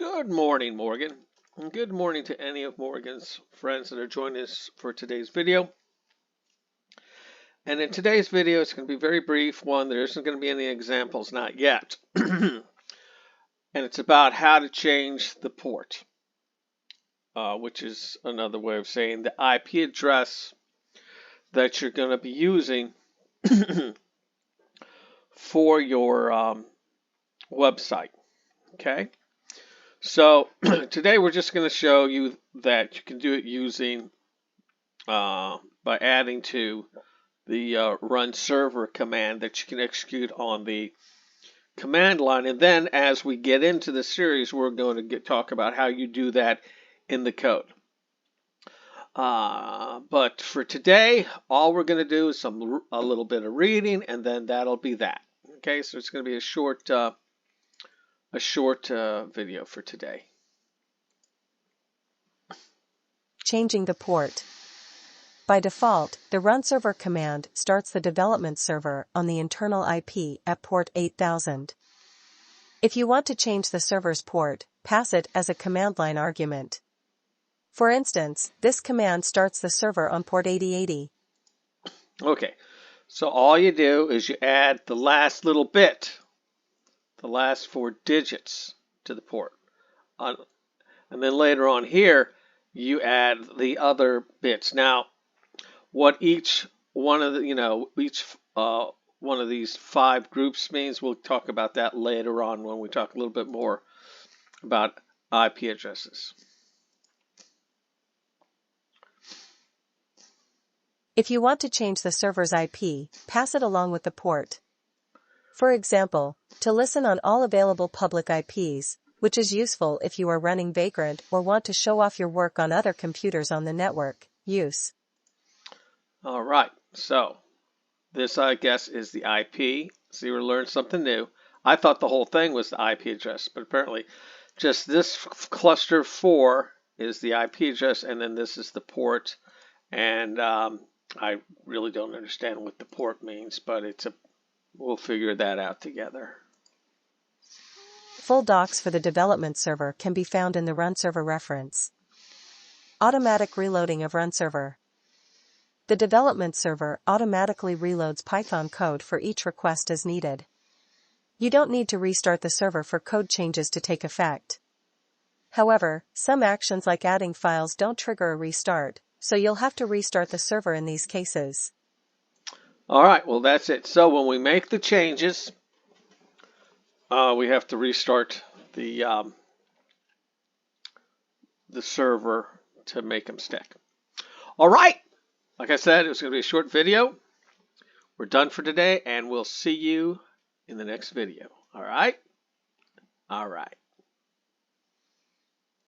Good morning, Morgan. And good morning to any of Morgan's friends that are joining us for today's video. And in today's video, it's going to be very brief. One, there isn't going to be any examples, not yet. And it's about how to change the port, which is another way of saying the IP address that you're going to be using for your website. Okay? So today we're just going to show you that you can do it using by adding to the run server command that you can execute on the command line. And then as we get into the series, we're going to talk about how you do that in the code. But for today, all we're going to do is a little bit of reading, and then that'll be that. Okay, so it's going to be a short video for today. Changing the port. By default, the run server command starts the development server on the internal IP at port 8000. If you want to change the server's port, pass it as a command line argument. For instance, this command starts the server on port 8080. Okay, so all you do is you add the last little bit, the last 4 digits to the port. And then later on here, you add the other bits. Now, what each one of the, one of these 5 groups means, we'll talk about that later on when we talk a little bit more about IP addresses. If you want to change the server's IP, pass it along with the port. For example, to listen on all available public IPs, which is useful if you are running Vagrant or want to show off your work on other computers on the network, use. All right, so this, I guess, is the IP. So you learned something new. I thought the whole thing was the IP address, but apparently just this cluster 4 is the IP address, and then this is the port. And I really don't understand what the port means, but we'll figure that out together. Full docs for the development server can be found in the run server reference. Automatic reloading of run server. The development server automatically reloads Python code for each request as needed. You don't need to restart the server for code changes to take effect. However, some actions like adding files don't trigger a restart, so you'll have to restart the server in these cases. All right, well, that's it. So when we make the changes, we have to restart the server to make them stick. All right. Like I said, it was going to be a short video. We're done for today, and we'll see you in the next video. All right? All right.